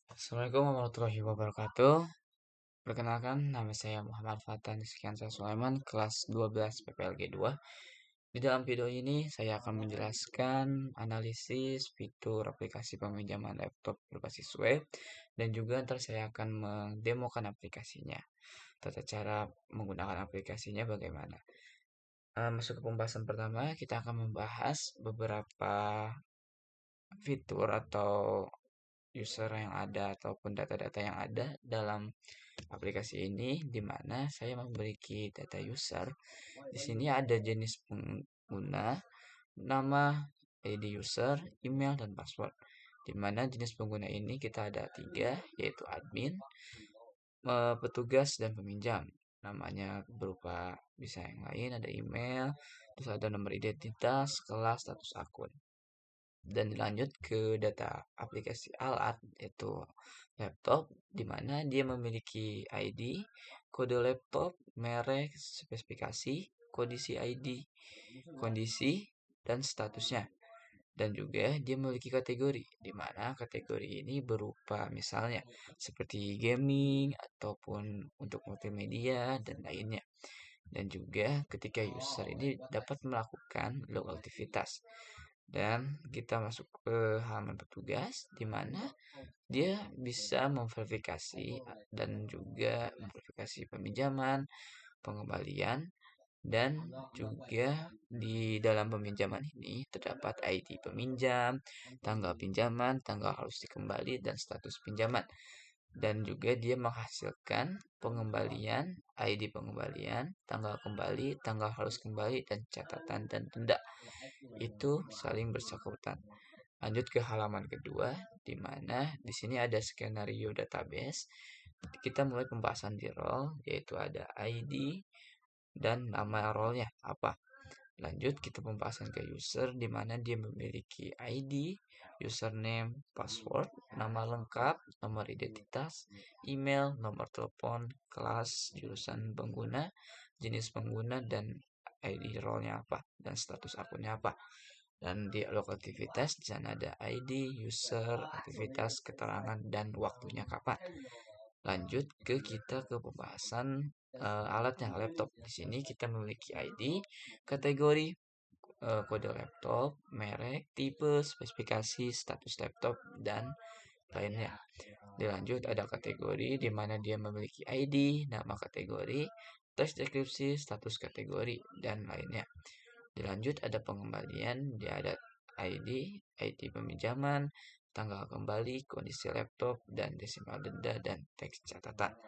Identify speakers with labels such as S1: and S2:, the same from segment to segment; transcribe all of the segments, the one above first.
S1: Assalamualaikum warahmatullahi wabarakatuh. Perkenalkan, nama saya Muhammad Fatan Sekiansa Sulaiman, kelas 12 PPLG 2. Di dalam video ini, saya akan menjelaskan analisis fitur aplikasi peminjaman laptop berbasis web, dan juga ntar saya akan mendemokan aplikasinya. Tata cara menggunakan aplikasinya bagaimana. Masuk ke pembahasan pertama, kita akan membahas beberapa fitur atau user yang ada ataupun data-data yang ada dalam aplikasi ini, di mana saya memiliki data user. Di sini ada jenis pengguna, nama, ID user, email, dan password. Di mana jenis pengguna ini kita ada 3, yaitu admin, petugas, dan peminjam. Namanya berupa bisa yang lain, ada email, terus ada nomor identitas, kelas, status akun. Dan dilanjut ke data aplikasi alat, yaitu laptop, di mana dia memiliki ID, kode laptop, merek, spesifikasi, kondisi ID, kondisi, dan statusnya. Dan juga dia memiliki kategori, di mana kategori ini berupa misalnya seperti gaming ataupun untuk multimedia dan lainnya. Dan juga ketika user ini dapat melakukan log aktivitas. Dan kita masuk ke halaman petugas, di mana dia bisa memverifikasi dan juga memverifikasi peminjaman, pengembalian, dan juga di dalam peminjaman ini terdapat ID peminjam, tanggal pinjaman, tanggal harus dikembali, dan status pinjaman. Dan juga dia menghasilkan pengembalian, ID pengembalian, tanggal kembali, tanggal harus kembali, dan catatan dan denda. Itu saling bersangkutan. Lanjut ke halaman kedua, di mana di sini ada skenario database. Kita mulai pembahasan di role, yaitu ada ID dan nama role-nya apa. Lanjut kita pembahasan ke user, di mana dia memiliki ID, username, password, nama lengkap, nomor identitas, email, nomor telepon, kelas, jurusan pengguna, jenis pengguna, dan ID role-nya apa, dan status akunnya apa. Dan di log aktivitas di sana ada ID, user, aktivitas, keterangan, dan waktunya kapan. Lanjut kita ke pembahasan alatnya laptop. Di sini kita memiliki ID, kategori, kode laptop, merek, tipe, spesifikasi, status laptop, dan lainnya. Dilanjut ada kategori, di mana dia memiliki ID, nama kategori, teks deskripsi, status kategori, dan lainnya. Dilanjut ada pengembalian, dia ada ID, ID peminjaman, tanggal kembali, kondisi laptop, dan desimal denda, dan teks catatan.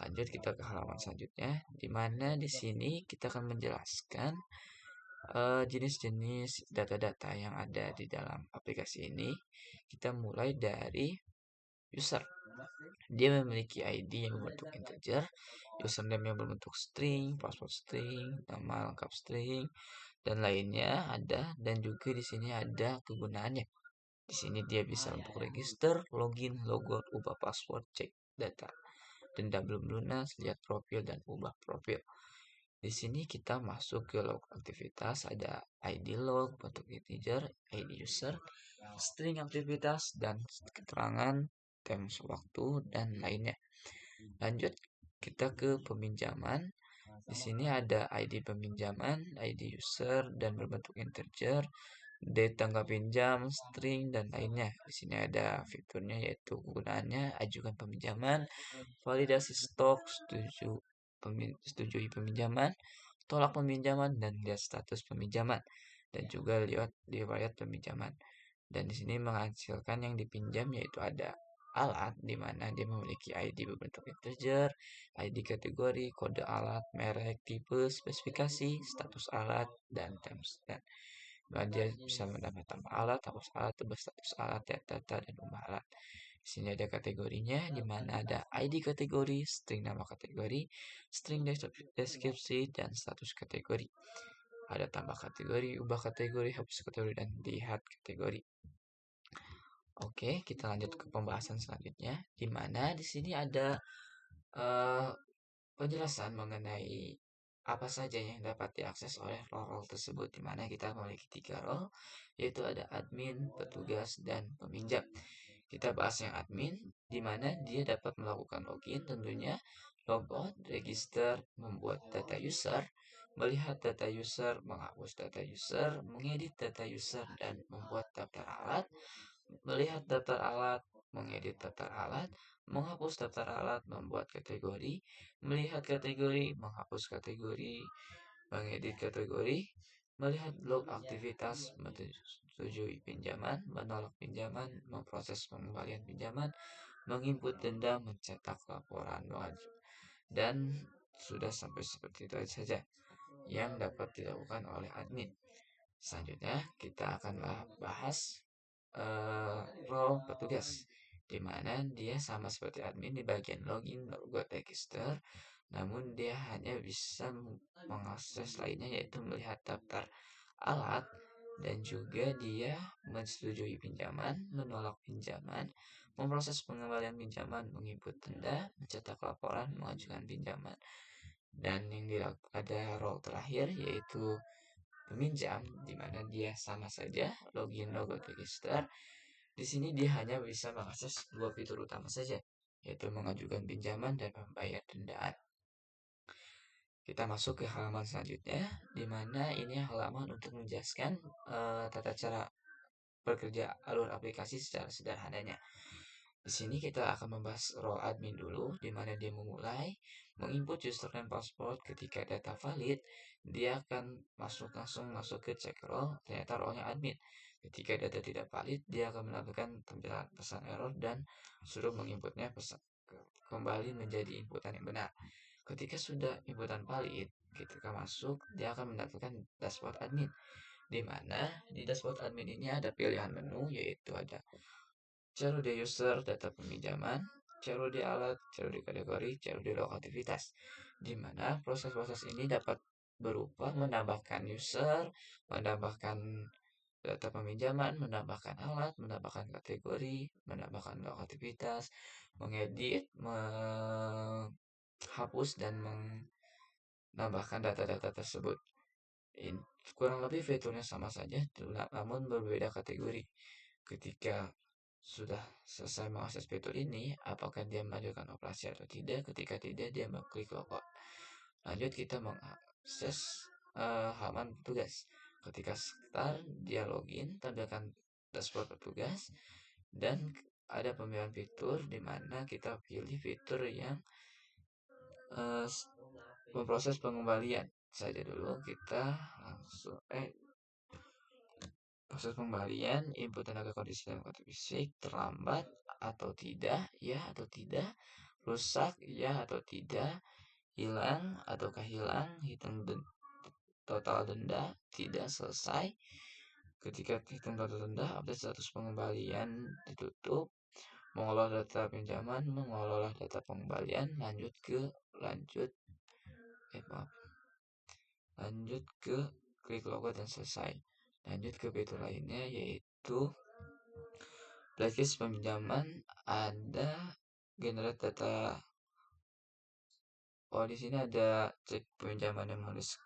S1: Lanjut kita ke halaman selanjutnya, di mana di sini kita akan menjelaskan jenis-jenis data-data yang ada di dalam aplikasi ini. Kita mulai dari user. Dia memiliki ID yang berbentuk integer, username yang berbentuk string, password string, nama lengkap string, dan lainnya ada. Dan juga di sini ada kegunaannya. Di sini dia bisa untuk register, login, logout, ubah password, cek data, denda belum lunas, lihat profil, dan ubah profil. Di sini kita masuk ke log aktivitas, ada ID log, bentuk integer, ID user, string aktivitas, dan keterangan, temps waktu, dan lainnya. Lanjut kita ke peminjaman. Di sini ada ID peminjaman, ID user, dan berbentuk integer, date tanggal pinjam, string, dan lainnya. Di sini ada fiturnya, yaitu kegunaannya ajukan peminjaman, validasi stok, setujui peminjaman, tolak peminjaman, dan lihat status peminjaman, dan juga lihat riwayat peminjaman. Dan di sini menghasilkan yang dipinjam, yaitu ada alat, di mana dia memiliki ID berbentuk integer, ID kategori, kode alat, merek, tipe, spesifikasi, status alat, dan terms. Dan dia bisa menambah tambah alat, hapus alat, tebas status alat, data, dan ubah alat. Di sini ada kategorinya, di mana ada ID kategori, string nama kategori, string deskripsi, dan status kategori. Ada tambah kategori, ubah kategori, hapus kategori, dan lihat kategori. Oke, kita lanjut ke pembahasan selanjutnya, di mana di sini ada penjelasan mengenai apa saja yang dapat diakses oleh role tersebut, di mana kita memiliki 3 role, yaitu ada admin, petugas, dan peminjam. Kita bahas yang admin, di mana dia dapat melakukan login tentunya, logout, register, membuat data user, melihat data user, menghapus data user, mengedit data user, dan membuat daftar alat, melihat daftar alat, mengedit daftar alat, menghapus daftar alat, membuat kategori, melihat kategori, menghapus kategori, mengedit kategori, melihat log aktivitas, menyetujui pinjaman, menolak pinjaman, memproses pengembalian pinjaman, menginput denda, mencetak laporan wajib. Dan sudah sampai seperti itu saja yang dapat dilakukan oleh admin. Selanjutnya kita akan bahas role petugas, di mana dia sama seperti admin di bagian login, logout, register, namun dia hanya bisa mengakses lainnya, yaitu melihat daftar alat, dan juga dia menyetujui pinjaman, menolak pinjaman, memproses pengembalian pinjaman, menginput denda, mencetak laporan, mengajukan pinjaman. Dan yang ada role terakhir yaitu peminjam, di mana dia sama saja login, logout, register. Di sini dia hanya bisa mengakses dua fitur utama saja, yaitu mengajukan pinjaman dan membayar dendaan. Kita masuk ke halaman selanjutnya, di mana ini halaman untuk menjelaskan tata cara bekerja alur aplikasi secara sederhananya. Di sini kita akan membahas role admin dulu, di mana dia memulai menginput username password. Ketika data valid, dia akan langsung masuk ke check role, ternyata role-nya admin. Ketika data tidak valid, dia akan menampilkan tampilan pesan error dan suruh menginputnya kembali menjadi inputan yang benar. Ketika sudah inputan valid, ketika masuk, dia akan menampilkan dashboard admin, di mana di dashboard admin ini ada pilihan menu, yaitu ada CRUD user, data peminjaman, CRUD alat, CRUD kategori, CRUD log aktivitas, di mana proses-proses ini dapat berupa menambahkan user, menambahkan data peminjaman, menambahkan alat, menambahkan kategori, menambahkan log aktivitas, mengedit, menghapus, dan menambahkan data-data tersebut. Kurang lebih fiturnya sama saja, namun berbeda kategori. Ketika sudah selesai mengakses fitur ini, apakah dia melanjutkan operasi atau tidak? Ketika tidak, dia mengklik logout. Lanjut, kita mengakses halaman petugas. Ketika start, dia login, tampilkan dashboard petugas, dan ada pemilihan fitur, di mana kita pilih fitur yang uh, memproses pengembalian saja dulu. Kita langsung proses pengembalian, input tenaga kondisi dan kondisi fisik, terlambat atau tidak, ya atau tidak, rusak, ya atau tidak, hilang ataukah hilang, hitung total denda, tidak, selesai. Ketika hitung total denda, update status pengembalian, ditutup, mengolah data pinjaman, mengolah data pengembalian, lanjut ke klik logo dan selesai. Lanjut ke fitur lainnya, yaitu blacklist peminjaman, ada generate data. Oh, di sini ada cek peminjaman yang menulis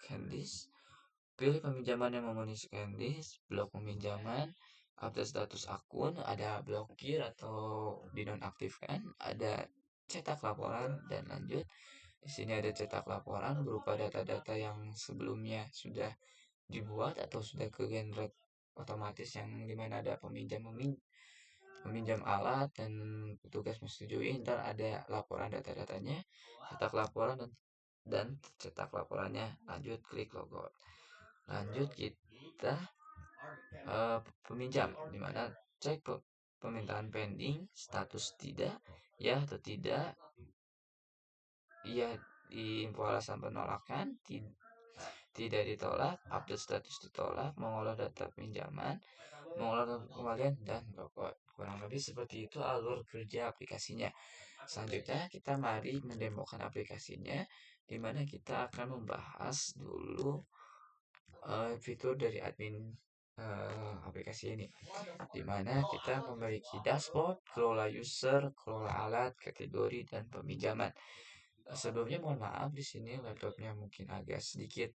S1: candies, pilih peminjaman yang memenuhi candies, blok peminjaman, update status akun, ada blokir atau dinonaktifkan, ada cetak laporan, dan lanjut. Di sini ada cetak laporan berupa data-data yang sebelumnya sudah dibuat atau sudah ke generate otomatis, yang dimana ada meminjam alat dan petugas menyetujui. Ntar ada laporan data-datanya, cetak laporan, dan cetak laporannya. Lanjut, klik logout. Lanjut, kita peminjam, dimana cek permintaan pending, status tidak, ya atau tidak, iya di info alasan penolakan, tidak ditolak, update status ditolak, mengolah data pinjaman, mengolah data kembalian, dan logout. Kurang lebih seperti itu alur kerja aplikasinya. Selanjutnya kita mari mendemokan aplikasinya, di mana kita akan membahas dulu fitur dari admin aplikasi ini, di mana kita memiliki dashboard, kelola user, kelola alat, kategori, dan peminjaman. Sebelumnya mohon maaf, di sini laptopnya mungkin agak sedikit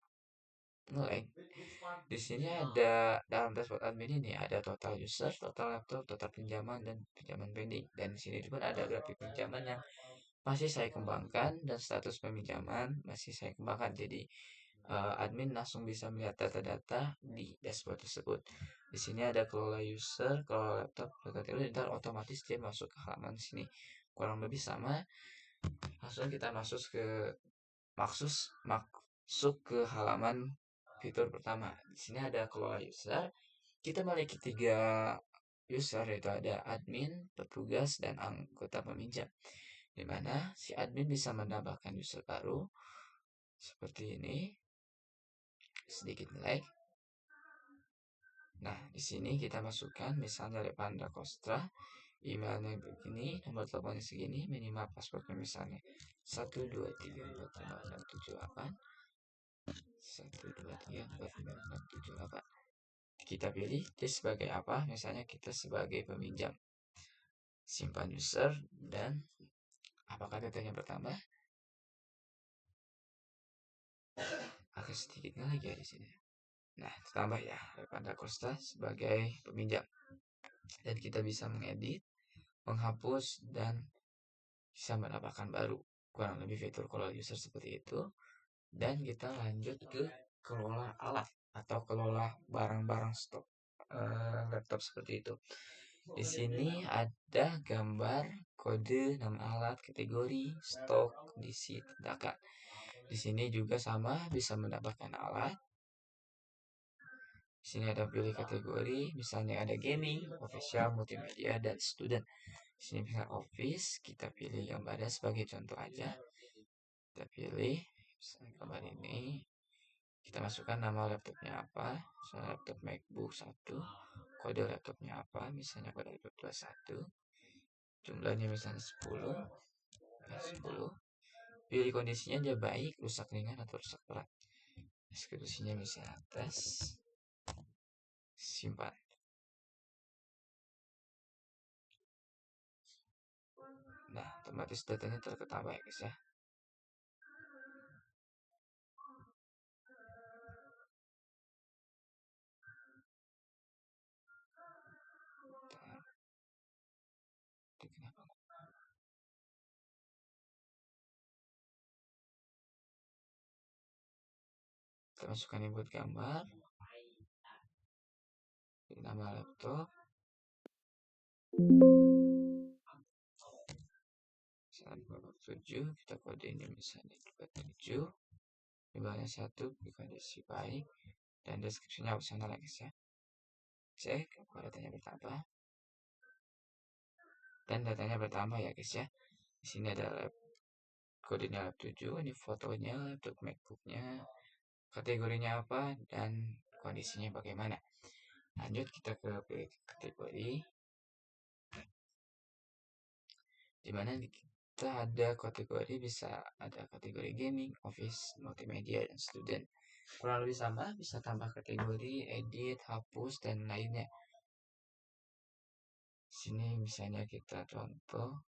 S1: nge-lag. Di sini ada dalam dashboard admin ini ada total user, total laptop, total pinjaman dan pinjaman pending. Dan di sini juga ada grafik pinjaman yang masih saya kembangkan dan status peminjaman masih saya kembangkan. Jadi admin langsung bisa melihat data-data di dashboard tersebut. Di sini ada kelola user, kelola laptop, data teori, dan otomatis dia masuk ke halaman sini. Kurang lebih sama. Langsung kita masuk ke halaman fitur pertama. Di sini ada kelola user. Kita memiliki tiga user, yaitu ada admin, petugas, dan anggota peminjam. Di mana si admin bisa menambahkan user baru seperti ini. Sedikit like. Nah, di sini kita masukkan misalnya Panda Kostra, emailnya begini, nomor teleponnya segini, minimal passwordnya misalnya 123454678, 123454678. Kita pilih dia sebagai apa, misalnya kita sebagai peminjam. Simpan user dan apakah datanya bertambah? Agak sedikit lagi ya di sini. Nah, tambah ya Panda Costa sebagai peminjam. Dan kita bisa mengedit, menghapus, dan bisa menambahkan baru. Kurang lebih fitur kelola user seperti itu. Dan kita lanjut ke kelola alat atau kelola barang-barang stok laptop seperti itu. Di sini ada gambar, kode, nama alat, kategori, stok, kondisi, tindakan. Di sini juga sama, bisa menambahkan alat. Di sini ada pilih kategori, misalnya ada gaming, official, multimedia, dan student. Di sini bisa office, kita pilih gambarnya sebagai contoh aja. Kita pilih misalnya gambar ini. Kita masukkan nama laptopnya apa, misalnya laptop MacBook 1, kode laptopnya apa, misalnya kode laptop 21, jumlahnya misalnya 10, 10. Pilih kondisinya dia baik, rusak ringan atau rusak berat. Deskripsinya misalnya atas, simpan. Nah, otomatis datanya terketambah ya guys ya. Kita masukkan input gambar, nama laptop, misalnya 27, kita kode ini misalnya 27, jumlahnya 1, kondisi baik, dan deskripsinya opsional ya guys ya. Cek apakah datanya bertambah, dan datanya bertambah ya guys ya. Di sini ada kodenya lab 7, ini fotonya, laptop MacBooknya, kategorinya apa, dan kondisinya bagaimana. Lanjut kita ke kategori, dimana kita ada kategori, bisa ada kategori gaming, office, multimedia, dan student. Kurang lebih sama, bisa tambah kategori, edit, hapus, dan lainnya. Sini misalnya kita contoh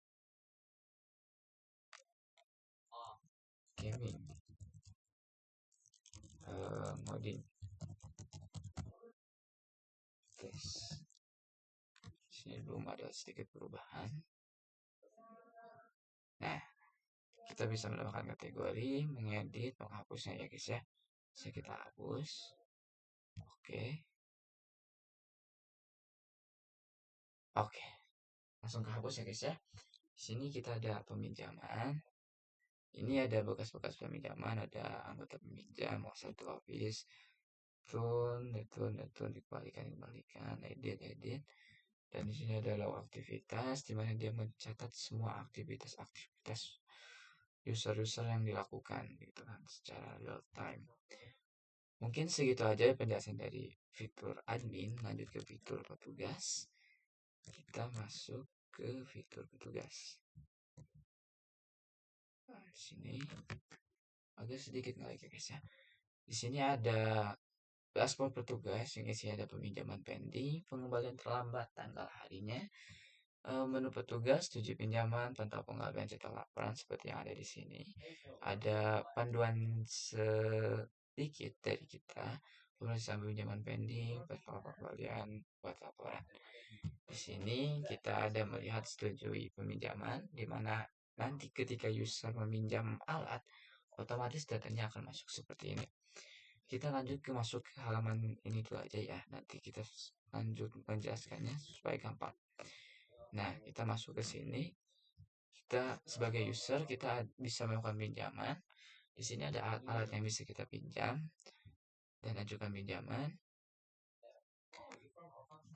S1: gaming, modding, tes. Sini belum ada sedikit perubahan. Nah, kita bisa menambahkan kategori, mengedit, menghapusnya ya guys ya. Bisa kita hapus. Oke. Oke. Langsung kehapus ya guys ya. Di sini kita ada peminjaman. Ini ada bekas-bekas peminjaman, ada anggota peminjam, satu office, tune, dikembalikan, edit. Dan di sini ada log aktivitas, di mana dia mencatat semua aktivitas user-user yang dilakukan gitu kan secara real time. Mungkin segitu aja penjelasan dari fitur admin. Lanjut ke fitur petugas. Kita masuk ke fitur petugas. Nah, di sini agak sedikit ngelag ya guys ya. Di sini ada dashboard petugas yang isinya ada peminjaman pending, pengembalian terlambat, tanggal harinya, menu petugas, tujuh pinjaman, pantau pengembalian cetak laporan seperti yang ada di sini. Ada panduan dikit dari kita, pemeriksaan pinjaman pending, kalian buat laporan. Di sini kita ada melihat setujui peminjaman, di mana nanti ketika user meminjam alat, otomatis datanya akan masuk seperti ini. Kita lanjut ke masuk ke halaman ini dulu aja ya. Nanti kita lanjut menjelaskannya supaya gampang. Nah, kita masuk ke sini. Kita sebagai user kita bisa melakukan pinjaman. Di sini ada alat-alat yang bisa kita pinjam dan ajukan pinjaman.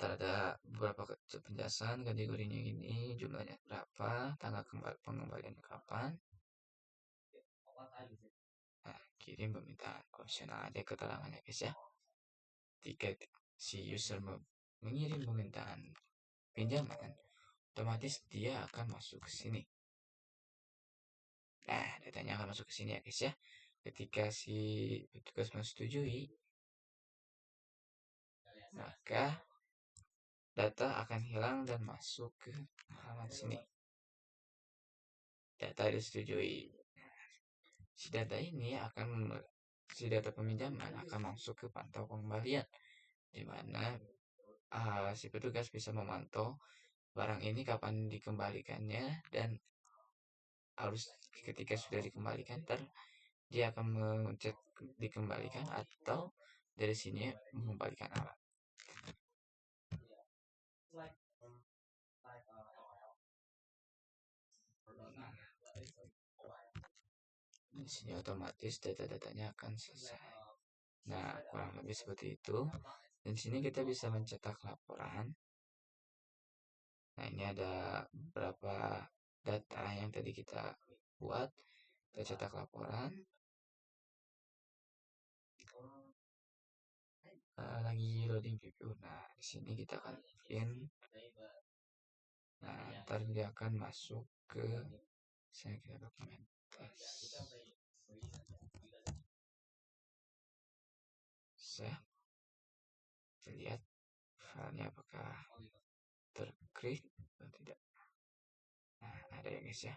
S1: Ntar ada beberapa penjelasan kategorinya ini, jumlahnya berapa, tanggal pengembalian kapan. Nah, kirim permintaan opsional ada keterangannya guys ya. Jika si user mengirim permintaan pinjaman, otomatis dia akan masuk ke sini. Nah, datanya akan masuk ke sini ya guys ya. Ketika si petugas menyetujui, maka data akan hilang dan masuk ke halaman sini. Data disetujui. Si data peminjaman akan masuk ke pantau pengembalian, di mana si petugas bisa memantau barang ini kapan dikembalikannya dan harus ketika sudah dikembalikan dia akan mencet dikembalikan atau dari sini mengembalikan alat. Di sini otomatis data-datanya akan selesai. Nah, kurang lebih seperti itu. Dan di sini kita bisa mencetak laporan. Nah, ini ada beberapa data yang tadi kita buat. Kita cetak laporan. Lagi loading preview. Nah, di sini kita akan bikin. Nah, ntar dia akan masuk ke saya kita dokumen. Saya lihat filenya apakah terklik atau tidak. Nah, ada ya guys ya.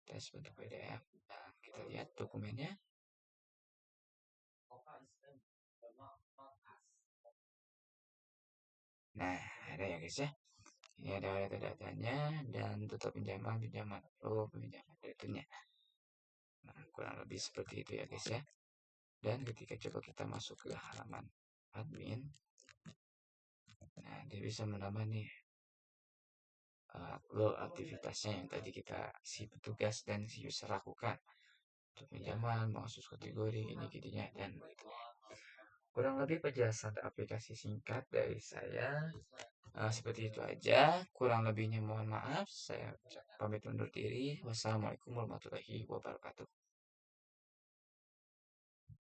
S1: Tes bentuk PDF. Nah, kita lihat dokumennya. Nah, ada ya guys ya. Ini ada data-datanya dan total pinjaman peminjaman itunya. Nah, kurang lebih seperti itu ya guys ya. Dan ketika coba kita masuk ke halaman admin, nah dia bisa menambah nih upload aktivitasnya yang tadi kita si petugas dan si user lakukan untuk pinjaman, masuk kategori gini-gininya dan gitu. Kurang lebih penjelasan aplikasi singkat dari saya. Seperti itu aja. Kurang lebihnya mohon maaf. Saya pamit undur diri. Wassalamualaikum warahmatullahi wabarakatuh.